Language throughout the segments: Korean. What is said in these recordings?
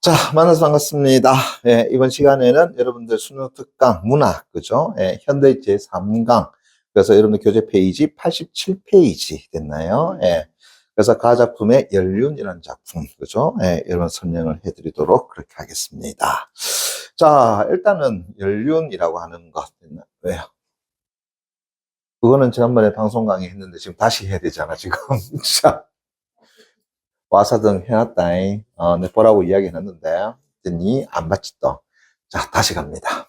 자, 만나서 반갑습니다. 예, 이번 시간에는 여러분들 수능 특강 문학, 그죠? 예, 현대 제3강. 그래서 여러분들 교재 페이지 87페이지 됐나요? 예. 그래서 가작품의 연륜이라는 작품, 그죠? 예, 여러분 설명을 해드리도록 그렇게 하겠습니다. 자, 일단은 연륜이라고 하는 것, 왜요? 그거는 지난번에 방송 강의 했는데 지금 다시 해야 되잖아, 지금. 자, 와사등 해놨다잉. 내 보라고 이야기 해놨는데, 했더니 안 받지 또. 자, 다시 갑니다.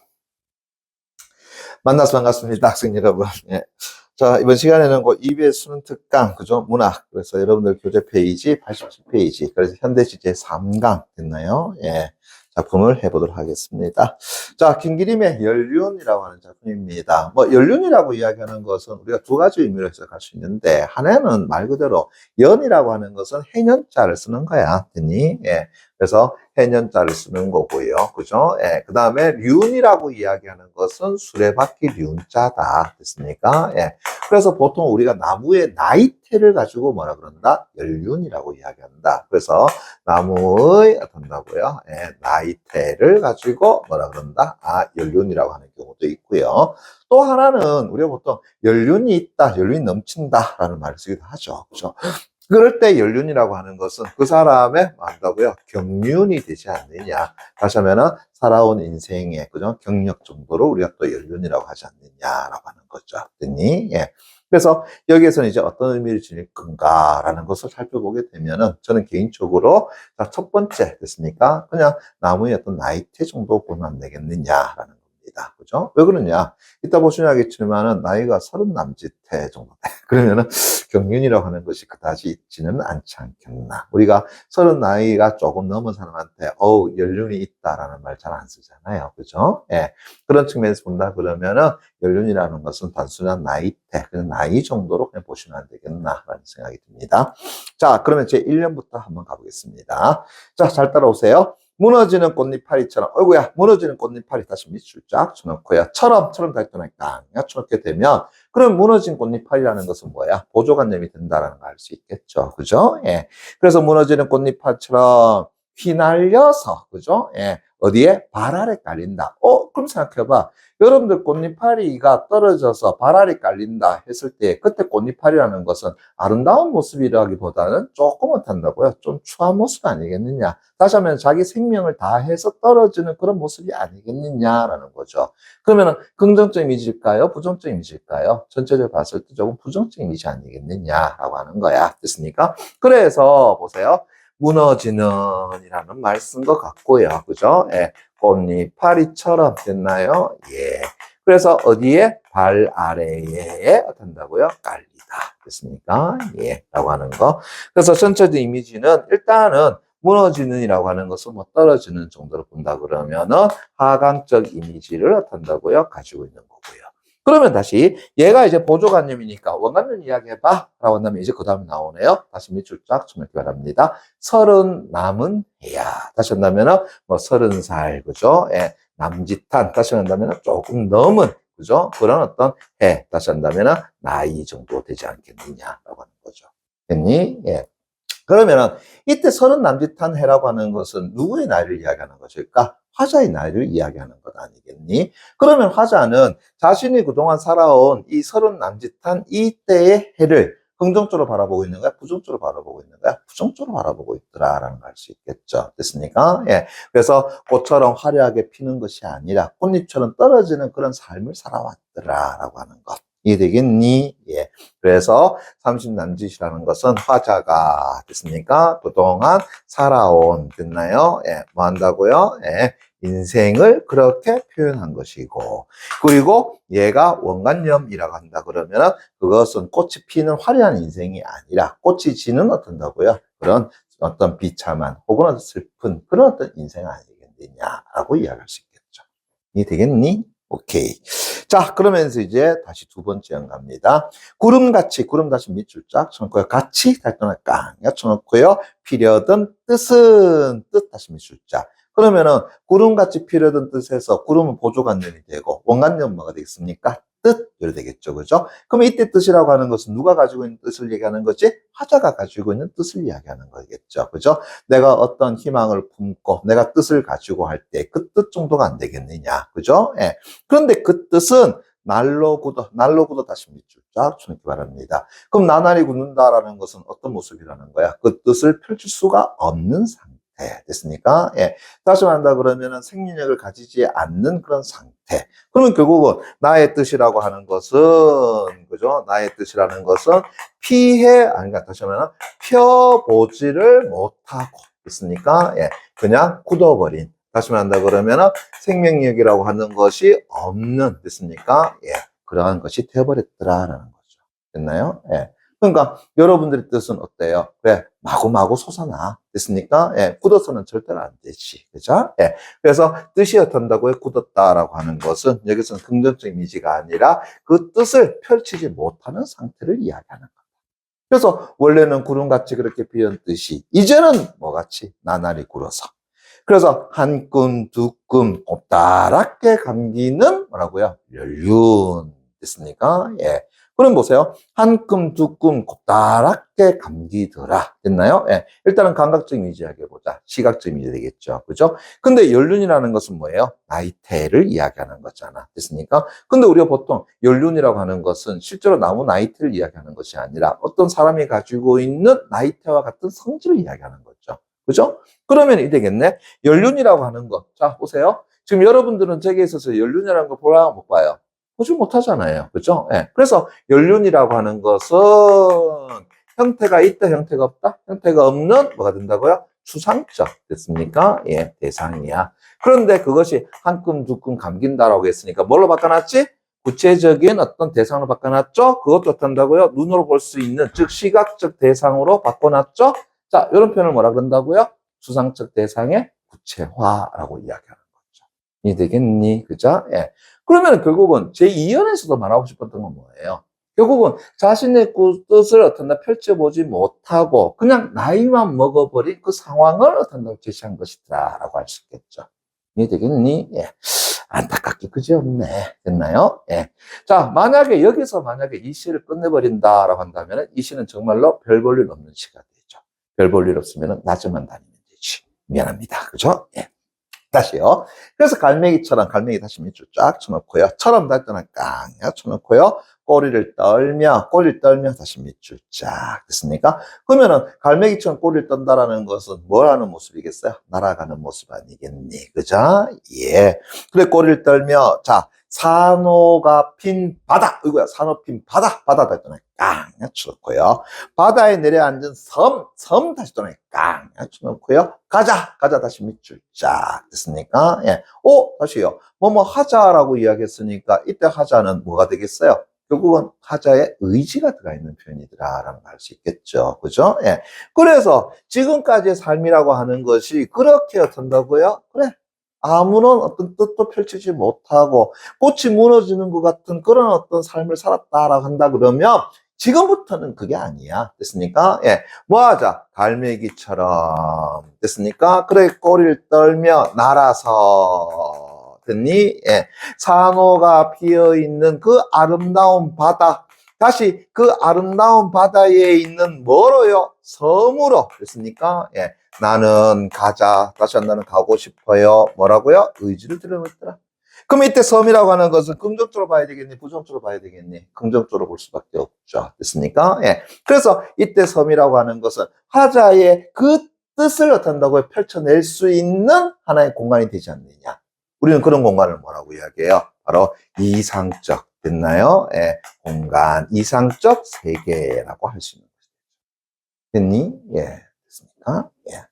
만나서 반갑습니다, 학생 여러분. 예. 자, 이번 시간에는 그 EBS 수능 특강, 그죠? 문학. 그래서 여러분들 교재 페이지 87페이지. 그래서 현대시 제3강 됐나요? 예. 작품을 해보도록 하겠습니다. 자, 김기림의 연륜이라고 하는 작품입니다. 뭐, 연륜이라고 이야기하는 것은 우리가 두 가지 의미로 해석할 수 있는데, 하나는 말 그대로 연이라고 하는 것은 해년자를 쓰는 거야. 됐니? 예. 그래서 해년자를 쓰는 거고요. 그죠? 예. 그 다음에 륜이라고 이야기하는 것은 수레바퀴 륜자다. 됐습니까? 예. 그래서 보통 우리가 나무의 나이테를 가지고 뭐라 그런다? 연륜이라고 이야기한다. 그래서 나무의 어떤다고요? 예. 나이테를 가지고 뭐라 그런다? 아, 연륜이라고 하는 경우도 있고요. 또 하나는 우리가 보통 연륜이 있다, 연륜이 넘친다라는 말을 쓰기도 하죠. 그죠? 그럴 때 연륜이라고 하는 것은 그 사람의 뭐한다고요? 경륜이 되지 않느냐. 다시 하면은 살아온 인생의 그죠? 경력 정도로 우리가 또 연륜이라고 하지 않느냐라고 하는 거죠. 됐니? 예. 그래서 여기에서는 이제 어떤 의미를 지닐 건가라는 것을 살펴보게 되면은 저는 개인적으로 자, 첫 번째 됐습니까? 그냥 나무의 어떤 나이테 정도 보면 안 되겠느냐라는 겁니다. 그죠? 왜 그러냐? 이따 보시면 알겠지만은 나이가 30 남짓해 정도 돼. 그러면은 경륜이라고 하는 것이 그다지 있지는 않지 않겠나. 우리가 30 나이가 조금 넘은 사람한테 연륜이 있다라는 말 잘 안 쓰잖아요. 그죠? 예. 그런 측면에서 본다 그러면은 연륜이라는 것은 단순한 나이대, 그냥 나이 정도로 그냥 보시면 안 되겠나라는 생각이 듭니다. 자, 그러면 제 1년부터 한번 가보겠습니다. 자, 잘 따라오세요. 무너지는 꽃잎파리처럼, 어이구야, 무너지는 꽃잎파리 다시 밑줄 쫙 쳐놓고요. 처럼 다시 또나까 쳐놓게 되면, 그럼 무너진 꽃잎파리라는 것은 뭐야? 보조관념이 된다라는 걸 알 수 있겠죠. 그죠? 예. 그래서 무너지는 꽃잎파리처럼 휘날려서, 그죠? 예. 어디에? 발 아래 깔린다. 그럼 생각해봐. 여러분들 꽃잎파리가 떨어져서 발 아래 깔린다 했을 때, 그때 꽃잎파리라는 것은 아름다운 모습이라기보다는 조금 어떤다고요? 좀 추한 모습 아니겠느냐? 다시 하면 자기 생명을 다해서 떨어지는 그런 모습이 아니겠느냐라는 거죠. 그러면은 긍정적 이미지일까요? 부정적 이미지일까요? 전체적으로 봤을 때 조금 부정적 이미지 아니겠느냐라고 하는 거야. 됐습니까? 그래서 보세요. 무너지는 이라는 말 쓴 것 같고요. 그죠? 예. 꽃잎파리처럼 됐나요? 예. 그래서 어디에? 발 아래에 된다고요? 깔리다. 됐습니까? 예. 라고 하는 거. 그래서 전체적 이미지는 일단은 무너지는 이라고 하는 것은 뭐 떨어지는 정도로 본다 그러면은 하강적 이미지를 어떤다고요? 가지고 있는 거고요. 그러면 다시 얘가 이제 보조관념이니까 원관념 이야기해봐 라고 한다면 이제 그 다음에 나오네요. 다시 밑줄 쫙 쳐놓기 바랍니다. 30 남은 해야. 다시 한다면은 뭐 30살 그죠? 예, 남짓한. 다시 한다면은 조금 넘은 그죠? 그런 어떤 해. 다시 한다면은 나이 정도 되지 않겠느냐라고 하는 거죠. 됐니? 예. 그러면은 이때 30 남짓한 해라고 하는 것은 누구의 나이를 이야기하는 것일까? 화자의 나이를 이야기하는 것 아니겠니? 그러면 화자는 자신이 그동안 살아온 이 30 남짓한 이때의 해를 긍정적으로 바라보고 있는 거야? 부정적으로 바라보고 있는 거야? 부정적으로 바라보고 있더라라는 걸 알 수 있겠죠. 됐습니까? 예. 그래서 꽃처럼 화려하게 피는 것이 아니라 꽃잎처럼 떨어지는 그런 삶을 살아왔더라라고 하는 것. 이해되겠니? 예. 그래서 30 남짓이라는 것은 화자가 됐습니까? 그동안 살아온, 됐나요? 예. 뭐 한다고요? 예. 인생을 그렇게 표현한 것이고, 그리고 얘가 원관념이라고 한다 그러면 그것은 꽃이 피는 화려한 인생이 아니라 꽃이 지는 어떤다고요? 그런 어떤 비참한 혹은 슬픈 그런 어떤 인생 아니겠느냐라고 이야기할 수 있겠죠. 이해되겠니? 오케이. 자, 그러면서 이제 다시 두 번째 형 갑니다. 구름같이, 구름 다시 밑줄 쫙 쳐놓고요. 같이 달동을 깡 쳐놓고요. 피려던 뜻은 뜻 다시 밑줄 쫙. 그러면은 구름같이 피려던 뜻에서 구름은 보조관념이 되고 원관념은 뭐가 되겠습니까? 뜻 이래 되겠죠. 그죠? 그럼 이때 뜻이라고 하는 것은 누가 가지고 있는 뜻을 얘기하는 거지? 화자가 가지고 있는 뜻을 이야기하는 거겠죠. 그죠? 내가 어떤 희망을 품고 내가 뜻을 가지고 할 때 그 뜻 정도가 안 되겠느냐. 그죠? 예. 그런데 그 뜻은 날로 굳어 다시 밑줄 쫙 쳐놓기 바랍니다. 그럼 나날이 굳는다라는 것은 어떤 모습이라는 거야? 그 뜻을 펼칠 수가 없는 상태. 됐습니까? 예. 다시 말한다 그러면은 생리력을 가지지 않는 그런 상태. 그러면 결국은 나의 뜻이라고 하는 것은, 그죠? 나의 뜻이라는 것은 다시 말하면 펴보지를 못하고, 됐습니까? 예. 그냥 굳어버린. 다시 말한다 그러면은 생명력이라고 하는 것이 없는, 됐습니까? 예. 그러한 것이 되어버렸더라라는 거죠. 됐나요? 예. 그러니까 여러분들의 뜻은 어때요? 그래, 마구마구 솟아나. 됐습니까? 예, 굳어서는 절대로 안 되지. 그죠? 예. 그래서 뜻이 어떤다고요? 굳었다라고 하는 것은 여기서는 긍정적 이미지가 아니라 그 뜻을 펼치지 못하는 상태를 이야기하는 거예요. 그래서 원래는 구름같이 그렇게 피운 뜻이 이제는 뭐같이 나날이 굳어서. 그래서 한 끔, 두 끔, 곱다랗게 감기는 뭐라고요? 연륜. 됐습니까? 예. 그럼 보세요. 한 끔, 두 끔, 곱다랗게 감기더라. 됐나요? 예. 일단은 감각적 이미지 이야기해보자. 시각적 이미지 되겠죠. 그죠? 근데 연륜이라는 것은 뭐예요? 나이테를 이야기하는 거잖아. 됐습니까? 근데 우리가 보통 연륜이라고 하는 것은 실제로 나무 나이테를 이야기하는 것이 아니라 어떤 사람이 가지고 있는 나이테와 같은 성질을 이야기하는 거죠. 그죠? 그러면 이 되겠네. 연륜이라고 하는 것. 자, 보세요. 지금 여러분들은 저기에 있어서 연륜이라는 걸 보라 못 봐요. 보지 못하잖아요. 그죠? 예. 그래서 연륜이라고 하는 것은 형태가 있다, 형태가 없다? 형태가 없는 뭐가 된다고요? 추상적. 됐습니까? 예, 대상이야. 그런데 그것이 한 끔, 두 끔 감긴다라고 했으니까 뭘로 바꿔놨지? 구체적인 어떤 대상으로 바꿔놨죠? 그것도 어떤다고요? 눈으로 볼 수 있는, 즉 시각적 대상으로 바꿔놨죠? 자, 이런 표현을 뭐라 그런다고요? 추상적 대상의 구체화라고 이야기하는 거죠. 이해되겠니? 그죠? 예. 그러면 결국은 제2연에서도 말하고 싶었던 건 뭐예요? 결국은 자신의 뜻을 어떤다 펼쳐보지 못하고 그냥 나이만 먹어버린 그 상황을 어떤다고 제시한 것이다라고 할 수 있겠죠. 이해되겠니? 예. 안타깝게 그지 없네. 됐나요? 예. 자, 여기서 만약에 이 시를 끝내버린다라고 한다면 이 시는 정말로 별 볼 일 없는 시가 되죠. 별 볼 일 없으면 낮에만 다니면 되지. 미안합니다. 그죠? 예. 다시요. 그래서 갈매기 다시 밑줄 쫙 쳐놓고요. 처럼 달 때는 깡 쳐놓고요. 꼬리를 떨며 다시 밑줄 쫙 됐습니까? 그러면은 갈매기처럼 꼬리를 떤다라는 것은 뭘 하는 모습이겠어요? 날아가는 모습 아니겠니? 그죠? 예. 그래, 꼬리를 떨며, 자, 산호가 핀 바다. 이거야, 산호 핀 바다 달 때는 깡 쳐놓고요. 바다에 내려앉은 섬 다시 또는 깡 쳐놓고요. 가자 다시 밑줄 쫙 됐습니까? 예. 다시요. 뭐뭐 하자라고 이야기했으니까 이때 하자는 뭐가 되겠어요? 결국은 하자에 의지가 들어있는 표현이더라라는 걸 알 수 있겠죠. 그죠? 예. 그래서 지금까지의 삶이라고 하는 것이 그렇게 어떤다고요? 그래. 아무런 어떤 뜻도 펼치지 못하고 꽃이 무너지는 것 같은 그런 어떤 삶을 살았다라고 한다 그러면 지금부터는 그게 아니야. 됐습니까? 예. 뭐 하자? 갈매기처럼. 됐습니까? 그래, 꼬리를 떨며 날아서. 됐니? 예. 산호가 피어 있는 그 아름다운 바다. 다시 그 아름다운 바다에 있는 뭐로요? 섬으로. 됐습니까? 예. 나는 가자. 다시 나는 가고 싶어요. 뭐라고요? 의지를 드러냈더라. 그럼 이때 섬이라고 하는 것은 긍정적으로 봐야 되겠니? 부정적으로 봐야 되겠니? 긍정적으로 볼 수밖에 없죠. 됐습니까? 예. 그래서 이때 섬이라고 하는 것은 하자의 그 뜻을 어떤다고 펼쳐낼 수 있는 하나의 공간이 되지 않느냐. 우리는 그런 공간을 뭐라고 이야기해요? 바로 이상적. 됐나요? 예. 공간, 이상적 세계라고 할 수 있는 것이죠. 됐니? 예. 됐습니까? 예.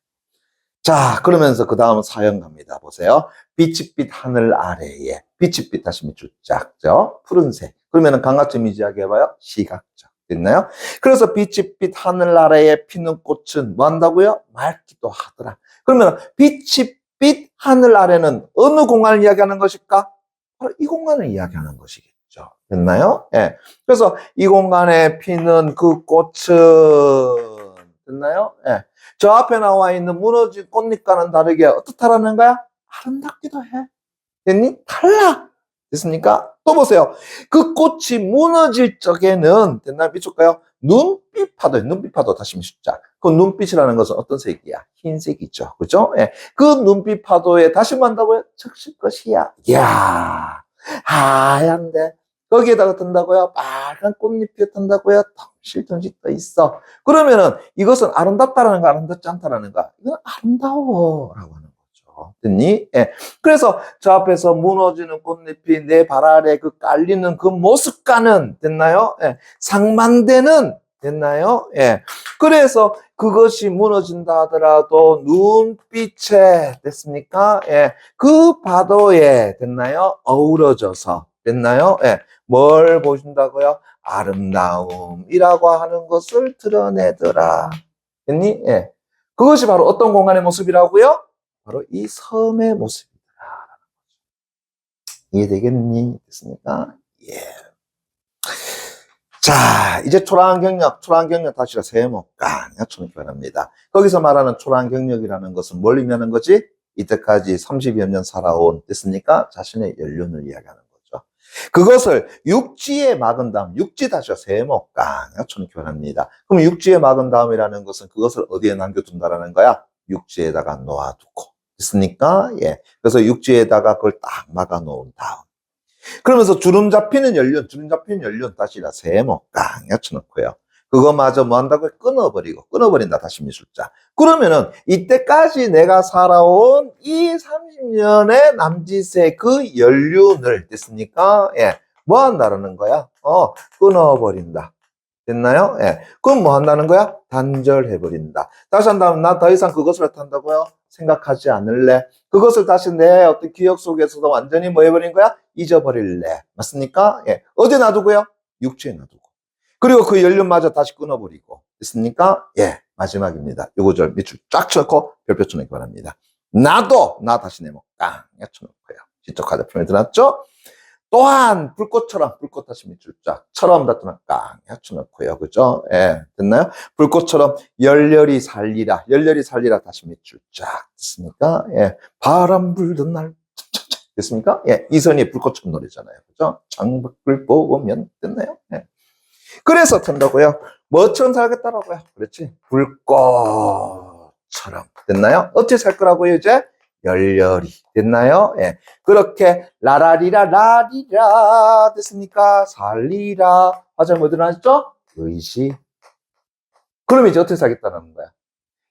자, 그러면서 그 다음 사연 갑니다. 보세요. 빛빛 하늘 아래에. 빛빛 다시 밑줄 쫙죠. 푸른색. 그러면은 감각적 이미지하게 해봐요. 시각적. 됐나요? 그래서 빛빛 하늘 아래에 피는 꽃은 뭐 한다고요? 맑기도 하더라. 그러면 빛빛 하늘 아래는 어느 공간을 이야기하는 것일까? 바로 이 공간을 이야기하는 것이겠죠. 됐나요? 예. 그래서 이 공간에 피는 그 꽃은 됐나요? 예. 저 앞에 나와 있는 무너진 꽃잎과는 다르게 어떻다라는 거야? 아름답기도 해. 됐니? 달라. 됐습니까? 또 보세요. 그 꽃이 무너질 적에는, 됐나? 비출까요? 눈빛 파도 다시 숫자. 그 눈빛이라는 것은 어떤 색이야? 흰색이죠. 그죠? 예. 그 눈빛 파도에 다시 만다고요? 적실 것이야. 이야, 하얀데. 거기에다가 뜬다고요? 빨간 꽃잎이 뜬다고요? 덩실덩실 떠 있어. 그러면은 이것은 아름답다라는 거, 아름답지 않다라는 거. 이건 아름다워. 라고 하는 거죠. 됐니? 예. 그래서 저 앞에서 무너지는 꽃잎이 내 발 아래 그 깔리는 그 모습과는, 됐나요? 예. 상반되는, 됐나요? 예. 그래서 그것이 무너진다 하더라도 눈빛에, 됐습니까? 예. 그 파도에, 됐나요? 어우러져서, 됐나요? 예. 뭘 보여준다고요? 아름다움이라고 하는 것을 드러내더라. 됐니? 예. 그것이 바로 어떤 공간의 모습이라고요? 바로 이 섬의 모습이더라. 이해되겠니? 됐습니까? 예. 자, 이제 초라한 경력 다시가 세모깡 맞추기 바랍니다. 거기서 말하는 초라한 경력이라는 것은 뭘 의미하는 거지? 이때까지 30여 년 살아온, 됐습니까? 자신의 연륜을 이야기하는 거죠. 그것을 육지에 막은 다음, 육지 다시가 세모깡 맞추기 바랍니다. 그럼 육지에 막은 다음이라는 것은 그것을 어디에 남겨둔다라는 거야? 육지에다가 놓아두고. 됐습니까? 예. 그래서 육지에다가 그걸 딱 막아 놓은 다음. 그러면서 주름 잡히는 연륜 다시라 세모 깡 엿쳐놓고요. 그거마저 뭐 한다고요? 끊어버린다. 다시 미술자. 그러면은 이때까지 내가 살아온 이 30년의 남짓의 그 연륜을, 됐습니까? 예. 뭐 한다라는 거야? 끊어버린다. 됐나요? 예. 그럼 뭐 한다는 거야? 단절해버린다. 다시 한다면 나 더 이상 그것을 한다고요? 생각하지 않을래. 그것을 다시 내 어떤 기억 속에서도 완전히 뭐 해버린 거야? 잊어버릴래. 맞습니까? 예. 어디 놔두고요? 육체에 놔두고. 그리고 그 연륜마저 다시 끊어버리고. 됐습니까? 예. 마지막입니다. 요 구절 밑줄 쫙 쳐놓고 별표 쳐놓기 바랍니다. 나 다시 내목 깡 쳐놓고요. 지적 화살표를 들었죠? 또한 불꽃 다시 밑줄 쫙처럼 닫두나 깡 쳐놓고요. 그죠? 예. 됐나요? 불꽃처럼 열렬히 살리라 다시 밑줄 쫙 됐습니까? 예. 바람 불던 날 됐습니까? 예. 이선희 불꽃처럼 노래잖아요. 그죠? 창밖을 보면 됐나요? 예. 그래서 된다고요. 뭐처럼 살겠다라고요. 그렇지? 불꽃처럼 됐나요? 어떻게 살 거라고요? 이제 열렬히 됐나요? 예. 그렇게 라라리라 됐습니까? 살리라 화장 뭐 들어났죠? 의시. 그럼 이제 어떻게 살겠다는 거야?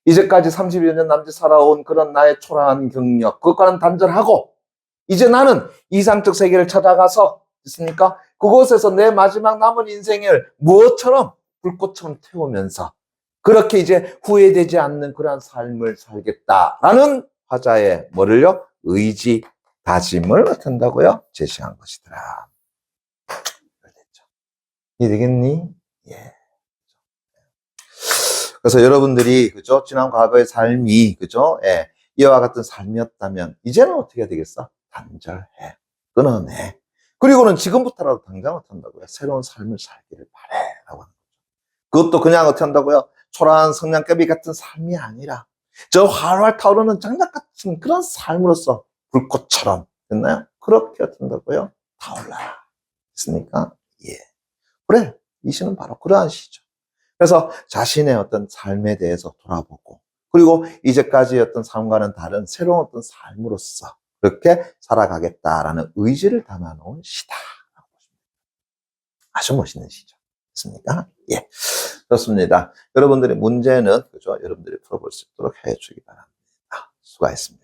이제까지 30여 년 남짓 살아온 그런 나의 초라한 경력 그것과는 단절하고 이제 나는 이상적 세계를 찾아가서 됐습니까? 그곳에서 내 마지막 남은 인생을 무엇처럼 불꽃처럼 태우면서 그렇게 이제 후회되지 않는 그러한 삶을 살겠다라는 화자의 뭐를요? 의지, 다짐을 한다고요? 제시한 것이더라. 이해되겠니? 예. 그래서 여러분들이 그죠? 지난 과거의 삶이 그죠? 예. 이와 같은 삶이었다면 이제는 어떻게 해야 되겠어? 단절해. 끊어내. 그리고는 지금부터라도 당장 어떻게 한다고요? 새로운 삶을 살기를 바래. 라고 하는 거죠. 그것도 그냥 어떻게 한다고요? 초라한 성냥개비 같은 삶이 아니라 저 활활 타오르는 장작 같은 그런 삶으로서 불꽃처럼 됐나요? 그렇게 어떻게 한다고요? 타올라라. 됐습니까? 예. 그래. 이 시는 바로 그러한 시죠. 그래서 자신의 어떤 삶에 대해서 돌아보고 그리고 이제까지 어떤 삶과는 다른 새로운 어떤 삶으로서 그렇게 살아가겠다라는 의지를 담아놓은 시다. 아주 멋있는 시죠. 맞습니까? 예. 그렇습니다. 여러분들의 문제는 그죠? 여러분들이 풀어볼 수 있도록 해주기 바랍니다. 수고하셨습니다.